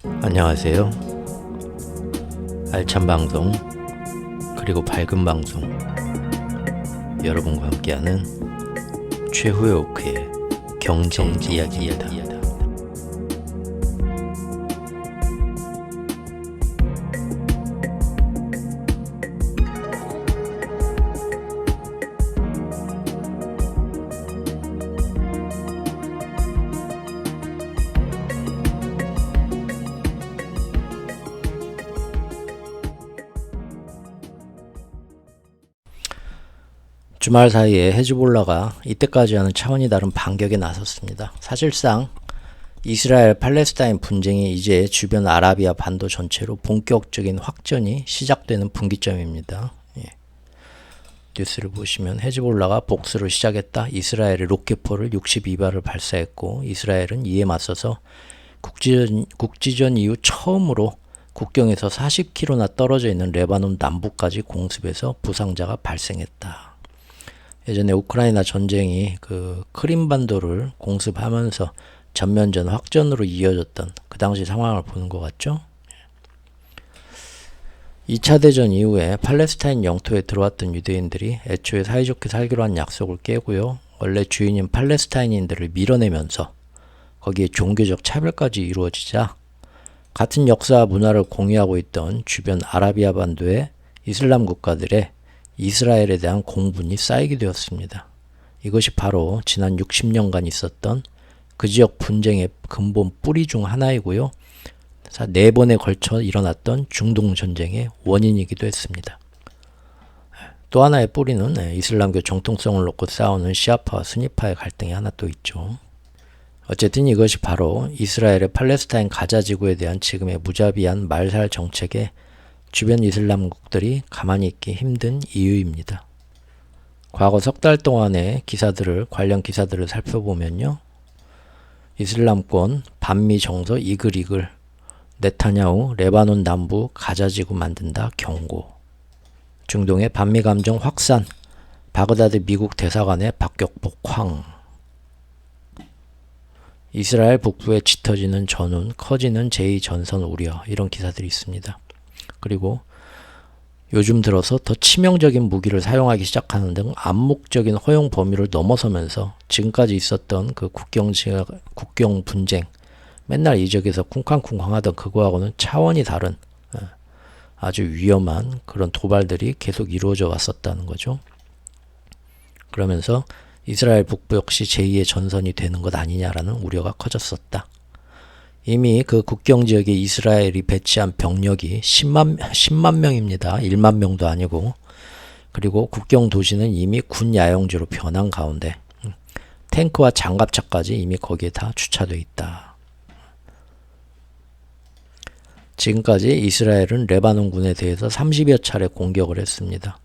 안녕하세요. 알찬 방송 그리고 밝은 방송 여러분과 함께하는 최후의 오크의 경제 이야기입니다. 주말 사이에 헤즈볼라가 이때까지와는 차원이 다른 반격에 나섰습니다. 사실상 이스라엘 팔레스타인 분쟁이 이제 주변 아라비아 반도 전체로 본격적인 확전이 시작되는 분기점입니다. 뉴스를 보시면 헤즈볼라가 복수를 시작했다. 이스라엘의 로켓포를 62발을 발사했고 이스라엘은 이에 맞서서 국지전 이후 처음으로 국경에서 40km나 떨어져 있는 레바논 남부까지 공습해서 부상자가 발생했다. 예전에 우크라이나 전쟁이 그 크림반도를 공습하면서 전면전 확전으로 이어졌던 그 당시 상황을 보는 것 같죠? 2차 대전 이후에 팔레스타인 영토에 들어왔던 유대인들이 애초에 사이좋게 살기로 한 약속을 깨고요. 원래 주인인 팔레스타인인들을 밀어내면서 거기에 종교적 차별까지 이루어지자 같은 역사와 문화를 공유하고 있던 주변 아라비아 반도의 이슬람 국가들의 이스라엘에 대한 공분이 쌓이게 되었습니다. 이것이 바로 지난 60년간 있었던 그 지역 분쟁의 근본 뿌리 중 하나이고요. 4번에 걸쳐 일어났던 중동 전쟁의 원인이기도 했습니다. 또 하나의 뿌리는 이슬람교 정통성을 놓고 싸우는 시아파와 스니파의 갈등이 하나 또 있죠. 어쨌든 이것이 바로 이스라엘의 팔레스타인 가자 지구에 대한 지금의 무자비한 말살 정책에 주변 이슬람국들이 가만히 있기 힘든 이유입니다. 과거 석 달 동안의 관련 기사들을 살펴보면요. 이슬람권 반미 정서 이글이글 네타냐후 레바논 남부 가자지구 만든다 경고, 중동의 반미 감정 확산, 바그다드 미국 대사관의 박격포 쾅, 이스라엘 북부에 짙어지는 전운, 커지는 제2전선 우려, 이런 기사들이 있습니다. 그리고 요즘 들어서 더 치명적인 무기를 사용하기 시작하는 등 암묵적인 허용 범위를 넘어서면서 지금까지 있었던 그 국경 분쟁, 맨날 이 지역에서 쿵쾅쿵쾅 하던 그거하고는 차원이 다른 아주 위험한 그런 도발들이 계속 이루어져 왔었다는 거죠. 그러면서 이스라엘 북부 역시 제2의 전선이 되는 것 아니냐라는 우려가 커졌었다. 이미 그 국경 지역에 이스라엘이 배치한 병력이 10만 명입니다. 1만 명도 아니고. 그리고 국경 도시는 이미 군 야영지로 변한 가운데 탱크와 장갑차까지 이미 거기에 다 주차되어 있다. 지금까지 이스라엘은 레바논군에 대해서 30여 차례 공격을 했습니다.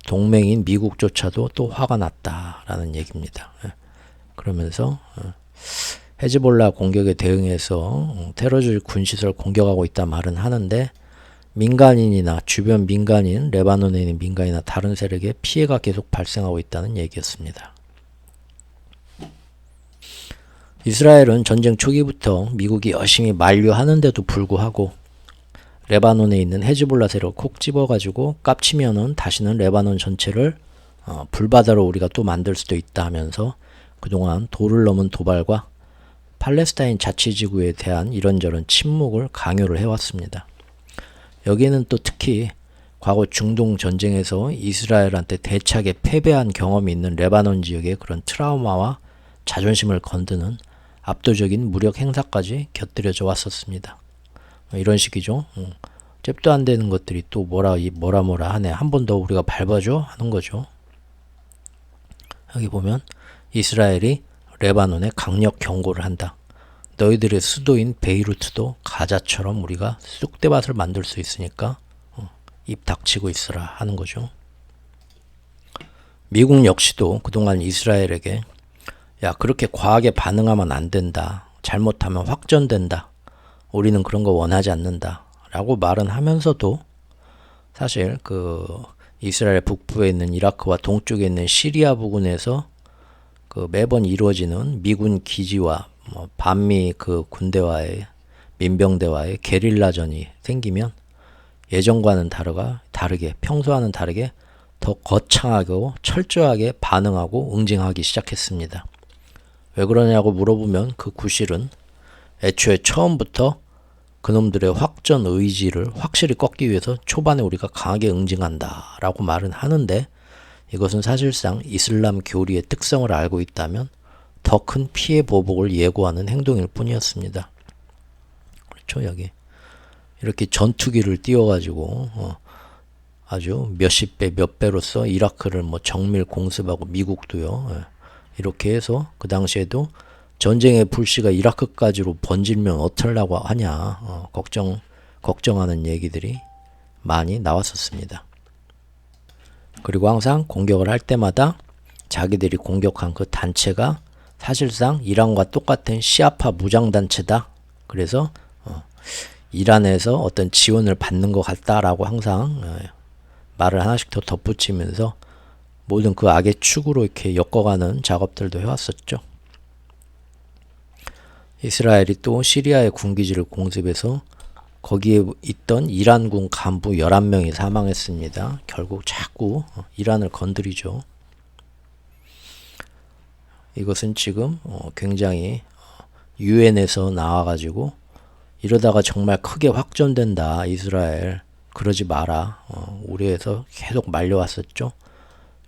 동맹인 미국조차도 또 화가 났다라는 얘기입니다. 그러면서 헤즈볼라 공격에 대응해서 테러주의 군시설 공격하고 있다 말은 하는데 민간인이나 주변 민간인, 레바논에 있는 민간이나 다른 세력에 피해가 계속 발생하고 있다는 얘기였습니다. 이스라엘은 전쟁 초기부터 미국이 열심히 만류하는데도 불구하고 레바논에 있는 헤즈볼라 세력을 콕 집어가지고 깝치면은 다시는 레바논 전체를 불바다로 우리가 또 만들 수도 있다 하면서 그동안 도를 넘은 도발과 팔레스타인 자치지구에 대한 이런저런 침묵을 강요를 해왔습니다. 여기에는 또 특히 과거 중동 전쟁에서 이스라엘한테 대차게 패배한 경험이 있는 레바논 지역의 그런 트라우마와 자존심을 건드는 압도적인 무력 행사까지 곁들여져 왔었습니다. 이런 식이죠. 잽도 안 되는 것들이 또 뭐라 하네. 한 번 더 우리가 밟아줘 하는 거죠. 여기 보면 이스라엘이 레바논에 강력 경고를 한다. 너희들의 수도인 베이루트도 가자처럼 우리가 쑥대밭을 만들 수 있으니까 입 닥치고 있으라 하는 거죠. 미국 역시도 그동안 이스라엘에게 야, 그렇게 과하게 반응하면 안 된다. 잘못하면 확전된다. 우리는 그런 거 원하지 않는다. 라고 말은 하면서도 사실 그 이스라엘 북부에 있는 이라크와 동쪽에 있는 시리아 부근에서 그 매번 이루어지는 미군 기지와 반미 그 군대와의 민병대와의 게릴라전이 생기면 예전과는 다르게 평소와는 다르게 더 거창하고 철저하게 반응하고 응징하기 시작했습니다. 왜 그러냐고 물어보면 그 구실은 애초에 처음부터 그놈들의 확전 의지를 확실히 꺾기 위해서 초반에 우리가 강하게 응징한다 라고 말은 하는데, 이것은 사실상 이슬람 교리의 특성을 알고 있다면 더 큰 피해 보복을 예고하는 행동일 뿐이었습니다. 그렇죠. 여기 이렇게 전투기를 띄워가지고 아주 몇십 배, 몇 배로서 이라크를 뭐 정밀 공습하고, 미국도요. 이렇게 해서 그 당시에도 전쟁의 불씨가 이라크까지로 번지면 어쩌려고 하냐, 걱정하는 얘기들이 많이 나왔었습니다. 그리고 항상 공격을 할 때마다 자기들이 공격한 그 단체가 사실상 이란과 똑같은 시아파 무장단체다. 그래서 이란에서 어떤 지원을 받는 것 같다라고 항상 말을 하나씩 더 덧붙이면서 모든 그 악의 축으로 이렇게 엮어가는 작업들도 해왔었죠. 이스라엘이 또 시리아의 군기지를 공습해서 거기에 있던 이란군 간부 11명이 사망했습니다. 결국 자꾸 이란을 건드리죠. 이것은 지금 굉장히 유엔에서 나와가지고 이러다가 정말 크게 확전된다, 이스라엘 그러지 마라, 우리에서 계속 말려왔었죠.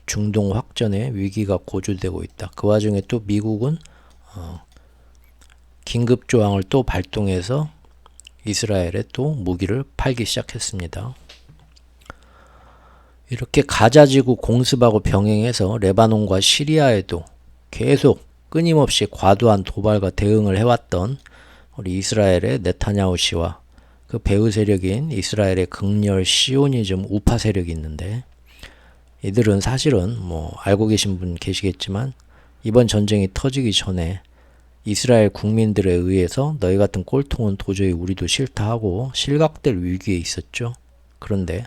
중동 확전의 위기가 고조되고 있다. 그 와중에 또 미국은 긴급조항을 또 발동해서 이스라엘에 또 무기를 팔기 시작했습니다. 이렇게 가자지구 공습하고 병행해서 레바논과 시리아에도 계속 끊임없이 과도한 도발과 대응을 해왔던 우리 이스라엘의 네타냐후 씨와 그 배후 세력인 이스라엘의 극렬 시오니즘 우파 세력이 있는데, 이들은 사실은 뭐 알고 계신 분 계시겠지만 이번 전쟁이 터지기 전에 이스라엘 국민들에 의해서 너희 같은 꼴통은 도저히 우리도 싫다 하고 실각될 위기에 있었죠. 그런데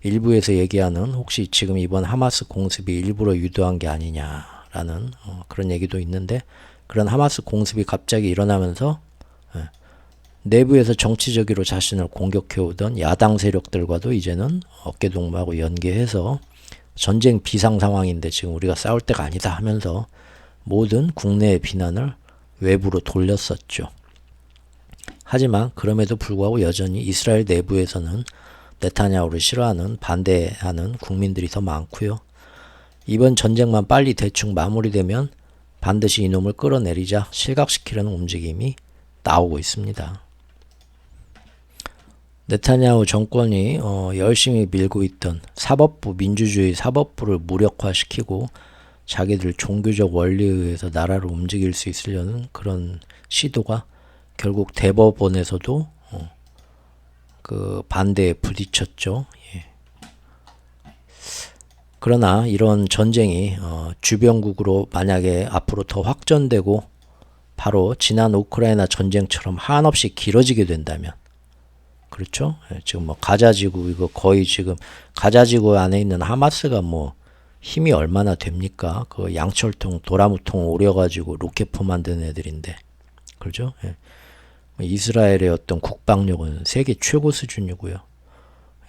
일부에서 얘기하는 혹시 지금 이번 하마스 공습이 일부러 유도한 게 아니냐라는 그런 얘기도 있는데, 그런 하마스 공습이 갑자기 일어나면서 내부에서 정치적으로 자신을 공격해오던 야당 세력들과도 이제는 어깨동무하고 연계해서 전쟁 비상 상황인데 지금 우리가 싸울 때가 아니다 하면서 모든 국내의 비난을 외부로 돌렸었죠. 하지만 그럼에도 불구하고 여전히 이스라엘 내부에서는 네타냐후를 싫어하는, 반대하는 국민들이 더 많고요. 이번 전쟁만 빨리 대충 마무리되면 반드시 이놈을 끌어내리자 실각시키려는 움직임이 나오고 있습니다. 네타냐후 정권이 열심히 밀고 있던 사법부, 민주주의 사법부를 무력화시키고 자기들 종교적 원리에 의해서 나라를 움직일 수 있으려는 그런 시도가 결국 대법원에서도 그 반대에 부딪혔죠. 예. 그러나 이런 전쟁이 주변국으로 만약에 앞으로 더 확전되고 바로 지난 우크라이나 전쟁처럼 한없이 길어지게 된다면, 그렇죠? 예, 지금 뭐 가자지구, 이거 거의 지금 가자지구 안에 있는 하마스가 뭐 힘이 얼마나 됩니까? 그 양철통, 도라무통 오려가지고 로켓포 만드는 애들인데, 그렇죠? 예. 이스라엘의 어떤 국방력은 세계 최고 수준이고요.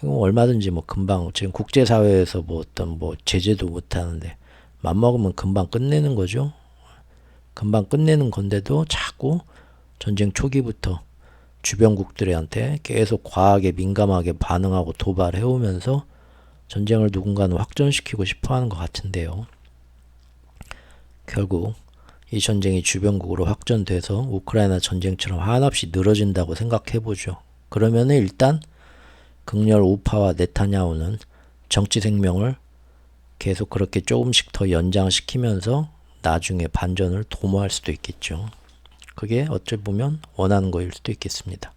이거 얼마든지 뭐 금방 지금 국제사회에서 뭐 어떤 뭐 제재도 못하는데 맘먹으면 금방 끝내는 거죠. 금방 끝내는 건데도 자꾸 전쟁 초기부터 주변국들한테 계속 과하게 민감하게 반응하고 도발해오면서 전쟁을 누군가는 확전시키고 싶어하는 것 같은데요. 결국 이 전쟁이 주변국으로 확전돼서 우크라이나 전쟁처럼 한없이 늘어진다고 생각해보죠. 그러면 일단 극렬 우파와 네타냐후는 정치 생명을 계속 그렇게 조금씩 더 연장시키면서 나중에 반전을 도모할 수도 있겠죠. 그게 어찌 보면 원하는 거일 수도 있겠습니다.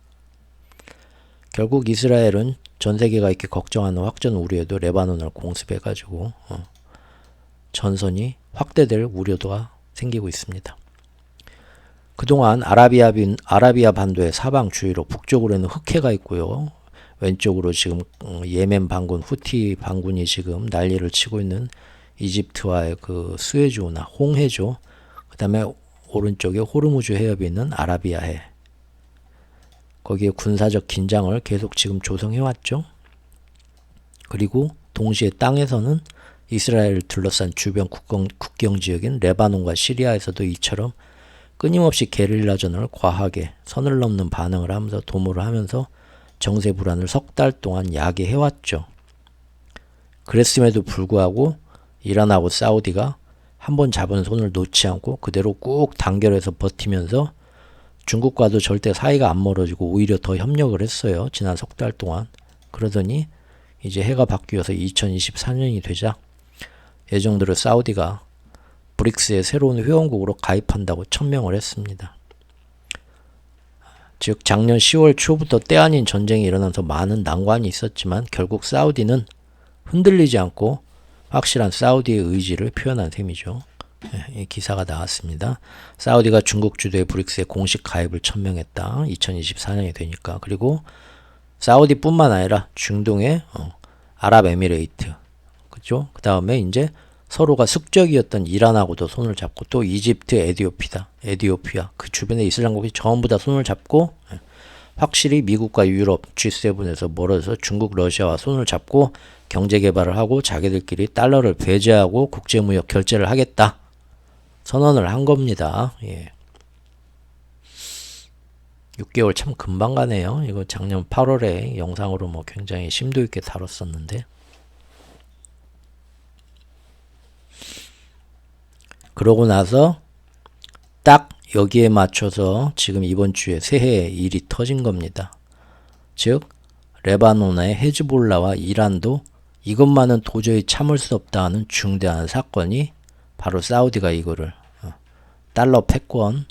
결국 이스라엘은 전 세계가 이렇게 걱정하는 확전 우려에도 레바논을 공습해가지고 전선이 확대될 우려도가 생기고 있습니다. 그동안 아라비아 반도의 사방 주위로 북쪽으로는 흑해가 있고요. 왼쪽으로 지금 예멘 반군, 후티 반군이 지금 난리를 치고 있는 이집트와의 그 수에즈호나 홍해죠. 그 다음에 오른쪽에 호르무즈 해협이 있는 아라비아해. 거기에 군사적 긴장을 계속 지금 조성해왔죠. 그리고 동시에 땅에서는 이스라엘을 둘러싼 주변 국경 지역인 레바논과 시리아에서도 이처럼 끊임없이 게릴라전을 과하게 선을 넘는 반응을 하면서 도모를 하면서 정세 불안을 석 달 동안 야기해왔죠. 그랬음에도 불구하고 이란하고 사우디가 한번 잡은 손을 놓지 않고 그대로 꾹 단결해서 버티면서 중국과도 절대 사이가 안 멀어지고 오히려 더 협력을 했어요. 지난 석 달 동안. 그러더니 이제 해가 바뀌어서 2024년이 되자 예정대로 사우디가 브릭스의 새로운 회원국으로 가입한다고 천명을 했습니다. 즉 작년 10월 초부터 때 아닌 전쟁이 일어나서 많은 난관이 있었지만 결국 사우디는 흔들리지 않고 확실한 사우디의 의지를 표현한 셈이죠. 이 기사가 나왔습니다. 사우디가 중국 주도의 브릭스에 공식 가입을 천명했다. 2024년이 되니까. 그리고 사우디뿐만 아니라 중동의 아랍에미레이트, 그죠? 그 다음에 이제 서로가 숙적이었던 이란하고도 손을 잡고 또 이집트, 에디오피아 그 주변의 이슬람국이 전부 다 손을 잡고 확실히 미국과 유럽 G7에서 멀어져서 중국, 러시아와 손을 잡고 경제 개발을 하고 자기들끼리 달러를 배제하고 국제무역 결제를 하겠다 선언을 한 겁니다. 예. 6개월 참 금방 가네요. 이거 작년 8월에 영상으로 뭐 굉장히 심도 있게 다뤘었는데. 그러고 나서 딱 여기에 맞춰서 지금 이번 주에 새해에 일이 터진 겁니다. 즉 레바논의 헤즈볼라와 이란도 이것만은 도저히 참을 수 없다 하는 중대한 사건이 바로 사우디가 이거를 달러 패권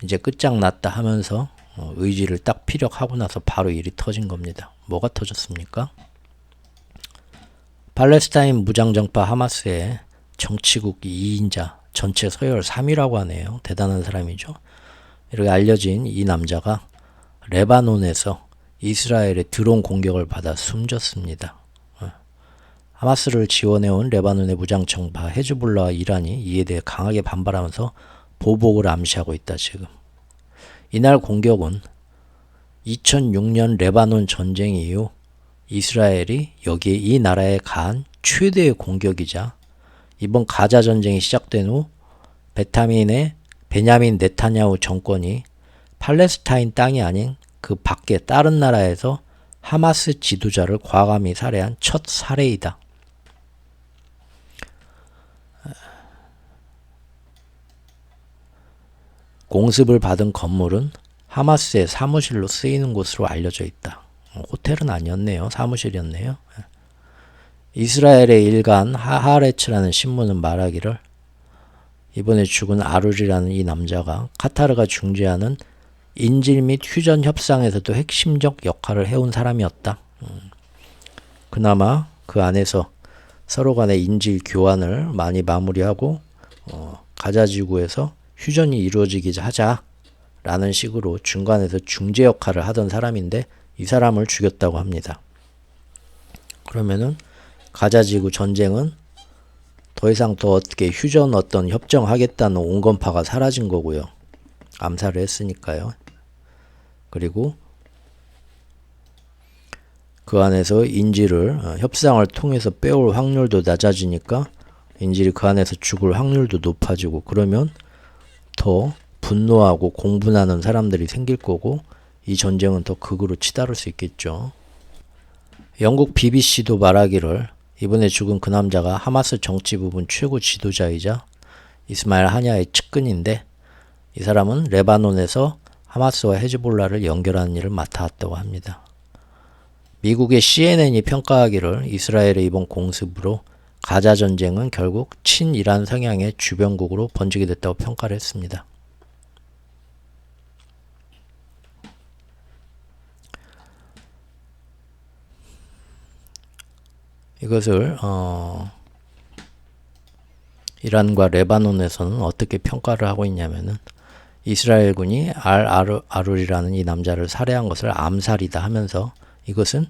이제 끝장났다 하면서 의지를 딱 피력하고 나서 바로 일이 터진 겁니다. 뭐가 터졌습니까? 팔레스타인 무장정파 하마스의 정치국 2인자 전체 서열 3위라고 하네요. 대단한 사람이죠. 이렇게 알려진 이 남자가 레바논에서 이스라엘의 드론 공격을 받아 숨졌습니다. 하마스를 지원해온 레바논의 무장정파 헤즈볼라와 이란이 이에 대해 강하게 반발하면서 보복을 암시하고 있다 지금. 이날 공격은 2006년 레바논 전쟁 이후 이스라엘이 여기에 이 나라에 가한 최대의 공격이자 이번 가자 전쟁이 시작된 후 베냐민 네타냐후 정권이 팔레스타인 땅이 아닌 그 밖에 다른 나라에서 하마스 지도자를 과감히 살해한 첫 사례이다. 공습을 받은 건물은 하마스의 사무실로 쓰이는 곳으로 알려져 있다. 호텔은 아니었네요. 사무실이었네요. 이스라엘의 일간 하하레츠라는 신문은 말하기를 이번에 죽은 아룰이라는 이 남자가 카타르가 중재하는 인질 및 휴전 협상에서도 핵심적 역할을 해온 사람이었다. 그나마 그 안에서 서로 간의 인질 교환을 많이 마무리하고 가자지구에서 휴전이 이루어지기 하자라는 식으로 중간에서 중재 역할을 하던 사람인데 이 사람을 죽였다고 합니다. 그러면은 가자지구 전쟁은 더 이상 더 어떻게 휴전 어떤 협정하겠다는 온건파가 사라진 거고요. 암살을 했으니까요. 그리고 그 안에서 인질을 협상을 통해서 빼올 확률도 낮아지니까 인질이 그 안에서 죽을 확률도 높아지고 그러면 더 분노하고 공분하는 사람들이 생길 거고 이 전쟁은 더 극으로 치달을 수 있겠죠. 영국 BBC도 말하기를 이번에 죽은 그 남자가 하마스 정치 부분 최고 지도자이자 이스마일 하냐의 측근인데 이 사람은 레바논에서 하마스와 헤즈볼라를 연결하는 일을 맡아왔다고 합니다. 미국의 CNN이 평가하기를 이스라엘의 이번 공습으로 가자 전쟁은 결국 친이란 성향의 주변국으로 번지게 됐다고 평가를 했습니다. 이것을 이란과 레바논에서는 어떻게 평가를 하고 있냐면은 이스라엘군이 아룰이라는 이 남자를 살해한 것을 암살이다 하면서 이것은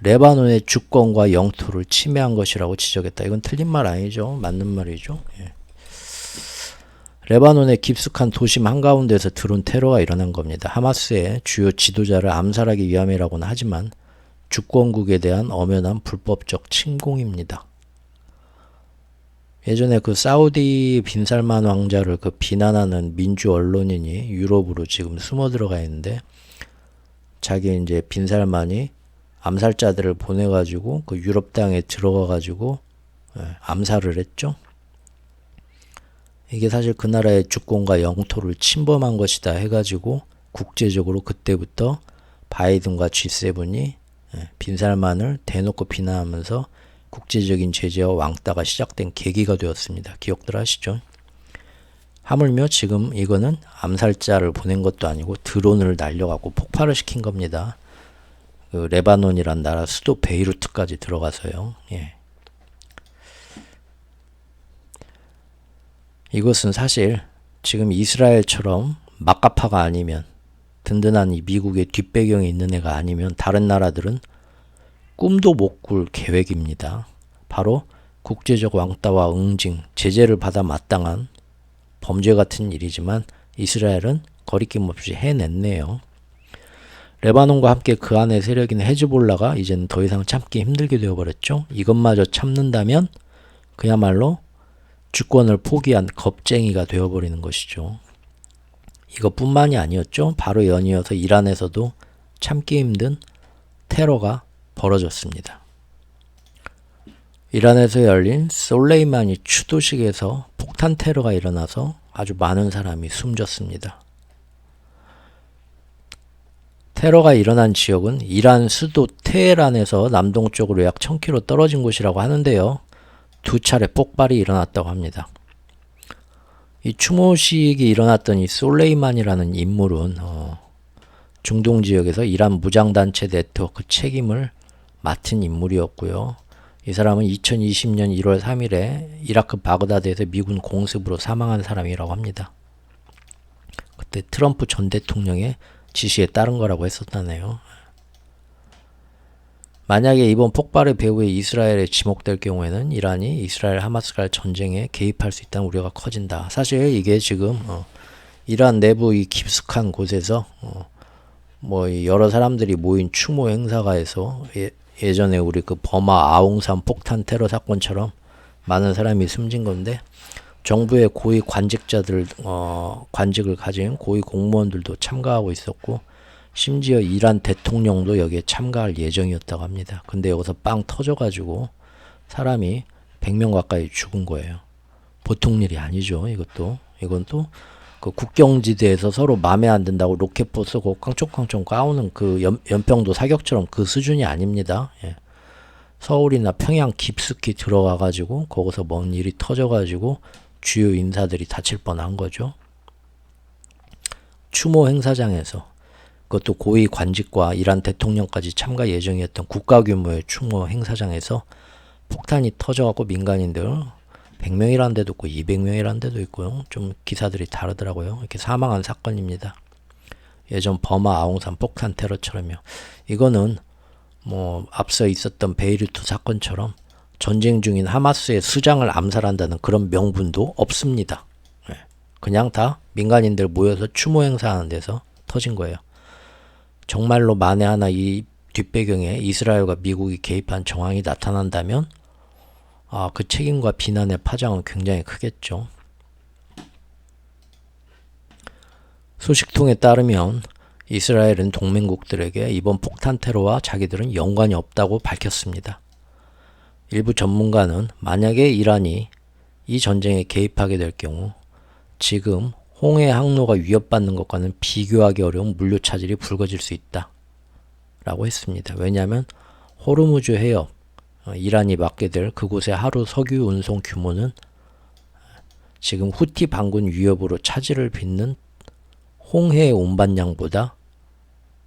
레바논의 주권과 영토를 침해한 것이라고 지적했다. 이건 틀린 말 아니죠. 맞는 말이죠. 예. 레바논의 깊숙한 도심 한가운데에서 드론 테러가 일어난 겁니다. 하마스의 주요 지도자를 암살하기 위함이라고는 하지만 주권국에 대한 엄연한 불법적 침공입니다. 예전에 그 사우디 빈살만 왕자를 그 비난하는 민주 언론인이 유럽으로 지금 숨어 들어가 있는데, 자기 이제 빈살만이 암살자들을 보내가지고 그 유럽 땅에 들어가가지고 암살을 했죠. 이게 사실 그 나라의 주권과 영토를 침범한 것이다 해가지고 국제적으로 그때부터 바이든과 G7이 빈살만을 대놓고 비난하면서 국제적인 제재와 왕따가 시작된 계기가 되었습니다. 기억들 하시죠? 하물며 지금 이거는 암살자를 보낸 것도 아니고 드론을 날려갖고 폭발을 시킨 겁니다. 그 레바논이란 나라 수도 베이루트까지 들어가서요. 예. 이것은 사실 지금 이스라엘처럼 막가파가 아니면, 든든한 이 미국의 뒷배경이 있는 애가 아니면 다른 나라들은 꿈도 못 꿀 계획입니다. 바로 국제적 왕따와 응징, 제재를 받아 마땅한 범죄 같은 일이지만 이스라엘은 거리낌 없이 해냈네요. 레바논과 함께 그 안의 세력인 헤즈볼라가 이제는 더 이상 참기 힘들게 되어버렸죠. 이것마저 참는다면 그야말로 주권을 포기한 겁쟁이가 되어버리는 것이죠. 이것뿐만이 아니었죠. 바로 연이어서 이란에서도 참기 힘든 테러가 벌어졌습니다. 이란에서 열린 솔레이마니 추도식에서 폭탄 테러가 일어나서 아주 많은 사람이 숨졌습니다. 테러가 일어난 지역은 이란 수도 테헤란에서 남동쪽으로 약 1000km 떨어진 곳이라고 하는데요. 2차례 폭발이 일어났다고 합니다. 이 추모식이 일어났던 이 솔레이만이라는 인물은 중동 지역에서 이란 무장단체 네트워크 책임을 맡은 인물이었고요. 이 사람은 2020년 1월 3일에 이라크 바그다드에서 미군 공습으로 사망한 사람이라고 합니다. 그때 트럼프 전 대통령의 지시에 따른 거라고 했었다네요. 만약에 이번 폭발의 배후에 이스라엘에 지목될 경우에는 이란이 이스라엘 하마스 간 전쟁에 개입할 수 있다는 우려가 커진다. 사실 이게 지금 이란 내부 이 깊숙한 곳에서 뭐 여러 사람들이 모인 추모 행사가에서 예전에 우리 그 버마 아웅산 폭탄 테러 사건처럼 많은 사람이 숨진 건데, 정부의 고위 관직자들 관직을 가진 고위 공무원들도 참가하고 있었고, 심지어 이란 대통령도 여기에 참가할 예정이었다고 합니다. 근데 여기서 빵 터져가지고 사람이 100명 가까이 죽은 거예요. 보통 일이 아니죠. 이건 또 그 국경지대에서 서로 맘에 안 든다고 로켓포 쏘고 깡총깡총 까우는 그 연평도 사격처럼 그 수준이 아닙니다. 예. 서울이나 평양 깊숙이 들어가가지고 거기서 뭔 일이 터져가지고 주요 인사들이 다칠 뻔한 거죠. 추모 행사장에서, 그것도 고위 관직과 이란 대통령까지 참가 예정이었던 국가 규모의 추모 행사장에서 폭탄이 터져갖고 민간인들 100명이라는 데도 있고 200명이라는 데도 있고요. 좀 기사들이 다르더라고요. 이렇게 사망한 사건입니다. 예전 버마 아웅산 폭탄 테러처럼요. 이거는 뭐 앞서 있었던 베이루트 사건처럼 전쟁 중인 하마스의 수장을 암살한다는 그런 명분도 없습니다. 그냥 다 민간인들 모여서 추모 행사하는 데서 터진 거예요. 정말로 만에 하나 이 뒷배경에 이스라엘과 미국이 개입한 정황이 나타난다면 그 책임과 비난의 파장은 굉장히 크겠죠. 소식통에 따르면 이스라엘은 동맹국들에게 이번 폭탄 테러와 자기들은 연관이 없다고 밝혔습니다. 일부 전문가는 만약에 이란이 이 전쟁에 개입하게 될 경우 지금 홍해 항로가 위협받는 것과는 비교하기 어려운 물류 차질이 불거질 수 있다 라고 했습니다. 왜냐하면 호르무즈 해협, 이란이 맡게 될 그곳의 하루 석유 운송 규모는 지금 후티 반군 위협으로 차질을 빚는 홍해의 운반량보다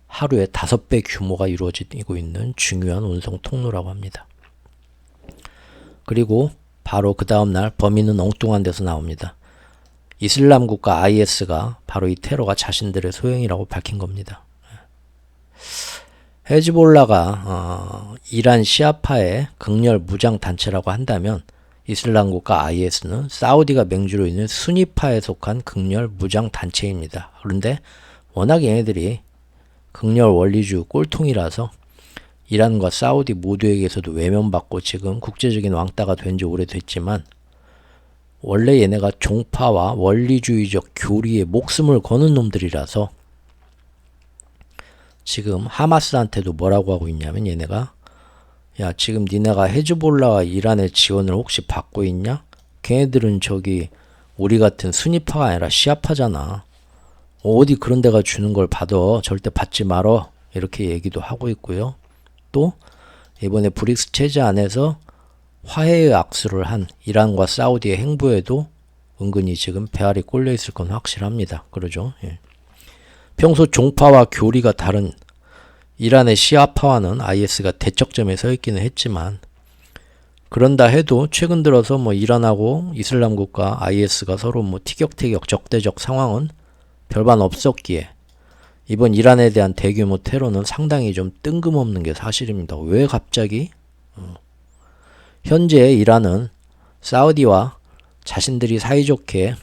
하루에 5배 규모가 이루어지고 있는 중요한 운송 통로라고 합니다. 그리고 바로 그 다음날 범인은 엉뚱한 데서 나옵니다. 이슬람 국가 IS가 바로 이 테러가 자신들의 소행이라고 밝힌 겁니다. 헤즈볼라가 이란 시아파의 극렬 무장 단체라고 한다면 이슬람 국가 IS는 사우디가 맹주로 있는 수니파에 속한 극렬 무장 단체입니다. 그런데 워낙 얘네들이 극렬 원리주의 꼴통이라서 이란과 사우디 모두에게서도 외면받고 지금 국제적인 왕따가 된 지 오래됐지만 원래 얘네가 종파와 원리주의적 교리에 목숨을 거는 놈들이라서 지금 하마스한테도 뭐라고 하고 있냐면 얘네가 야 지금 니네가 헤즈볼라와 이란의 지원을 혹시 받고 있냐? 걔네들은 저기 우리 같은 순위파가 아니라 시아파잖아. 어디 그런 데가 주는 걸 받아. 절대 받지 말어. 이렇게 얘기도 하고 있고요. 또 이번에 브릭스 체제 안에서 화해의 악수를 한 이란과 사우디의 행보에도 은근히 지금 배알이 꼴려 있을 건 확실합니다. 그러죠. 예. 평소 종파와 교리가 다른 이란의 시아파와는 IS가 대척점에 서 있기는 했지만 그런다 해도 최근 들어서 뭐 이란하고 이슬람 국가 IS가 서로 뭐 티격태격 적대적 상황은 별반 없었기에 이번 이란에 대한 대규모 테러는 상당히 좀 뜬금없는 게 사실입니다. 왜 갑자기? 현재 이란은 사우디와 자신들이 사이좋게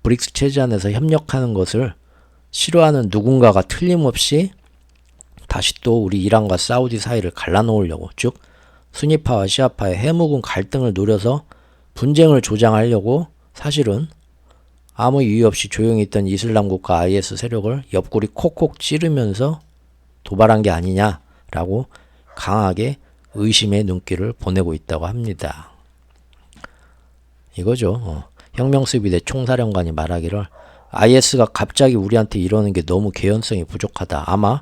브릭스 체제 안에서 협력하는 것을 싫어하는 누군가가 틀림없이 다시 또 우리 이란과 사우디 사이를 갈라놓으려고 즉 수니파와 시아파의 해묵은 갈등을 노려서 분쟁을 조장하려고 사실은 아무 이유 없이 조용히 있던 이슬람 국가 IS 세력을 옆구리 콕콕 찌르면서 도발한 게 아니냐라고 강하게 의심의 눈길을 보내고 있다고 합니다. 이거죠. 혁명수비대 총사령관이 말하기를 IS가 갑자기 우리한테 이러는 게 너무 개연성이 부족하다. 아마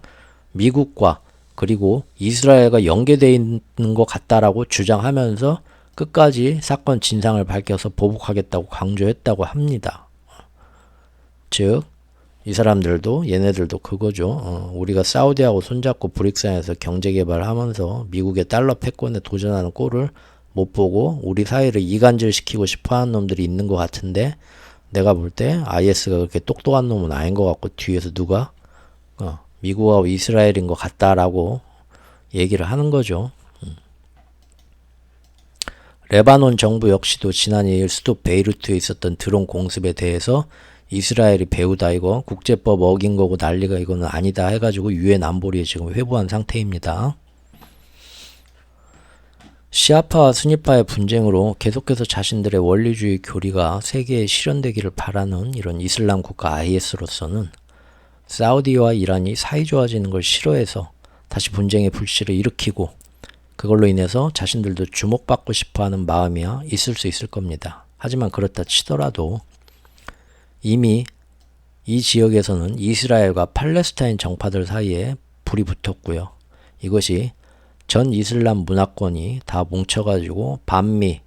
미국과 그리고 이스라엘과 연계되어 있는 것 같다라고 주장하면서 끝까지 사건 진상을 밝혀서 보복하겠다고 강조했다고 합니다. 즉, 이 사람들도 얘네들도 그거죠. 우리가 사우디하고 손잡고 브릭스안에서 경제개발하면서 미국의 달러 패권에 도전하는 꼴을 못 보고 우리 사이를 이간질시키고 싶어하는 놈들이 있는 것 같은데 내가 볼 때 IS가 그렇게 똑똑한 놈은 아닌 것 같고 뒤에서 누가 미국하고 이스라엘인 것 같다라고 얘기를 하는 거죠. 레바논 정부 역시도 지난 2일 수도 베이루트에 있었던 드론 공습에 대해서 이스라엘이 배우다 이거 국제법 어긴 거고 난리가 이거는 아니다 해가지고 유엔 안보리에 지금 회부한 상태입니다. 시아파와 수니파의 분쟁으로 계속해서 자신들의 원리주의 교리가 세계에 실현되기를 바라는 이런 이슬람 국가 IS로서는 사우디와 이란이 사이 좋아지는 걸 싫어해서 다시 분쟁의 불씨를 일으키고 그걸로 인해서 자신들도 주목받고 싶어하는 마음이야 있을 수 있을 겁니다. 하지만 그렇다 치더라도 이미 이 지역에서는 이스라엘과 팔레스타인 정파들 사이에 불이 붙었고요. 이것이 전 이슬람 문화권이 다 뭉쳐가지고 반미,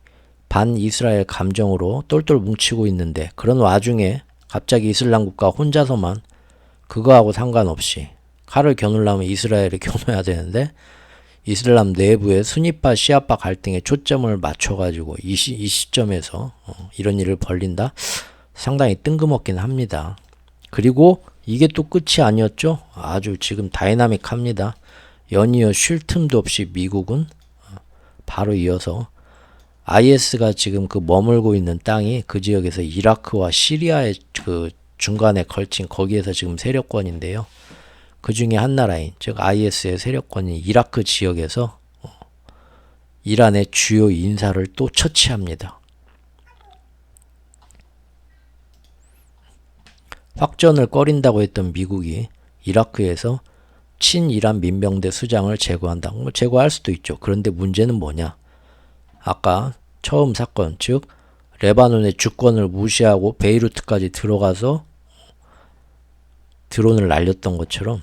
반이스라엘 감정으로 똘똘 뭉치고 있는데 그런 와중에 갑자기 이슬람 국가 혼자서만 그거하고 상관없이 칼을 겨누려면 이스라엘에 겨눠야 되는데 이슬람 내부의 수니파 시아파 갈등에 초점을 맞춰가지고 이 시점에서 이런 일을 벌린다? 상당히 뜬금없긴 합니다. 그리고 이게 또 끝이 아니었죠. 아주 지금 다이나믹합니다. 연이어 쉴 틈도 없이 미국은 바로 이어서 IS가 지금 그 머물고 있는 땅이 그 지역에서 이라크와 시리아의 그 중간에 걸친 거기에서 지금 세력권인데요. 그 중에 한 나라인 즉 IS의 세력권인 이라크 지역에서 이란의 주요 인사를 또 처치합니다. 확전을 꺼린다고 했던 미국이 이라크에서 친이란 민병대 수장을 제거한다. 제거할 수도 있죠. 그런데 문제는 뭐냐? 아까 처음 사건 즉 레바논의 주권을 무시하고 베이루트까지 들어가서 드론을 날렸던 것처럼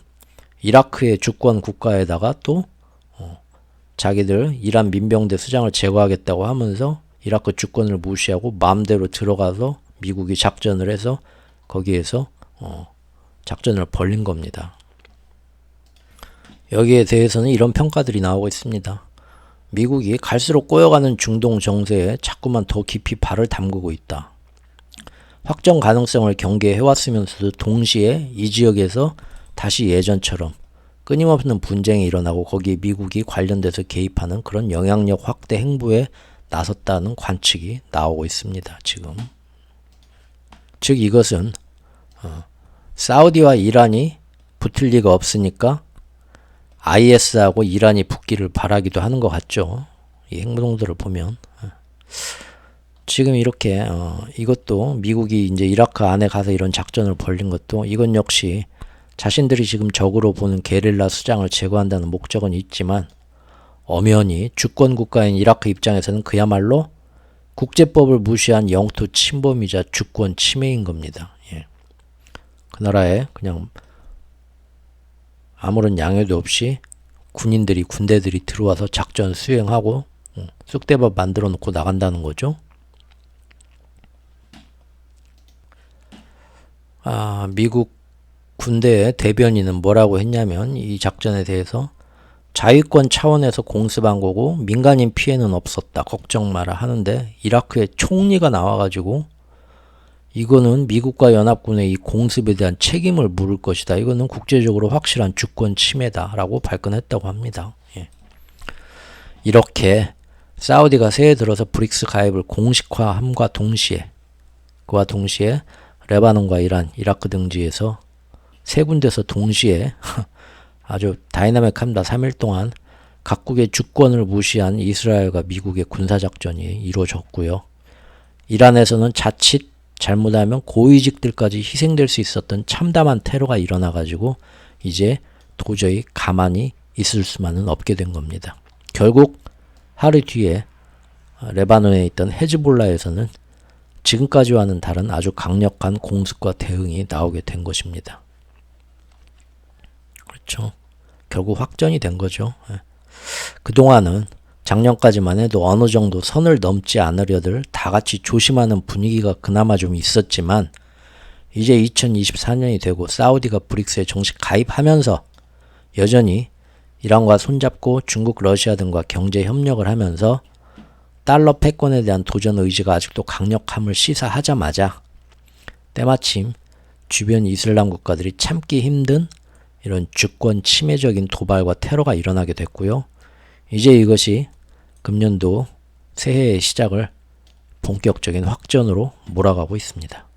이라크의 주권 국가에다가 또 자기들 이란 민병대 수장을 제거하겠다고 하면서 이라크 주권을 무시하고 마음대로 들어가서 미국이 작전을 해서 거기에서 작전을 벌린 겁니다. 여기에 대해서는 이런 평가들이 나오고 있습니다. 미국이 갈수록 꼬여가는 중동 정세에 자꾸만 더 깊이 발을 담그고 있다. 확정 가능성을 경계해왔으면서도 동시에 이 지역에서 다시 예전처럼 끊임없는 분쟁이 일어나고 거기에 미국이 관련돼서 개입하는 그런 영향력 확대 행보에 나섰다는 관측이 나오고 있습니다. 지금. 즉 이것은 사우디와 이란이 붙을 리가 없으니까 IS하고 이란이 붙기를 바라기도 하는 것 같죠. 이 행동들을 보면. 지금 이렇게 이것도 미국이 이제 이라크 안에 가서 이런 작전을 벌린 것도 이건 역시 자신들이 지금 적으로 보는 게릴라 수장을 제거한다는 목적은 있지만 엄연히 주권 국가인 이라크 입장에서는 그야말로 국제법을 무시한 영토 침범이자 주권 침해인 겁니다. 예. 그 나라에 그냥 아무런 양해도 없이 군대들이 들어와서 작전 수행하고 쑥대밥 만들어 놓고 나간다는 거죠. 미국 군대의 대변인은 뭐라고 했냐면 이 작전에 대해서 자위권 차원에서 공습한 거고 민간인 피해는 없었다. 걱정 마라 하는데 이라크의 총리가 나와가지고 이거는 미국과 연합군의 이 공습에 대한 책임을 물을 것이다. 이거는 국제적으로 확실한 주권 침해다라고 발끈했다고 합니다. 예. 이렇게 사우디가 새해 들어서 브릭스 가입을 공식화함과 동시에 그와 동시에 레바논과 이란, 이라크 등지에서 세 군데서 동시에 아주 다이나믹합니다. 3일 동안 각국의 주권을 무시한 이스라엘과 미국의 군사작전이 이루어졌고요. 이란에서는 자칫 잘못하면 고위직들까지 희생될 수 있었던 참담한 테러가 일어나가지고 이제 도저히 가만히 있을 수만은 없게 된 겁니다. 결국 하루 뒤에 레바논에 있던 헤즈볼라에서는 지금까지와는 다른 아주 강력한 공습과 대응이 나오게 된 것입니다. 그렇죠. 결국 확전이 된 거죠. 그동안은 작년까지만 해도 어느 정도 선을 넘지 않으려들 다 같이 조심하는 분위기가 그나마 좀 있었지만 이제 2024년이 되고 사우디가 브릭스에 정식 가입하면서 여전히 이란과 손잡고 중국, 러시아 등과 경제 협력을 하면서 달러 패권에 대한 도전 의지가 아직도 강력함을 시사하자마자 때마침 주변 이슬람 국가들이 참기 힘든 이런 주권 침해적인 도발과 테러가 일어나게 됐고요. 이제 이것이 금년도 새해의 시작을 본격적인 확전으로 몰아가고 있습니다.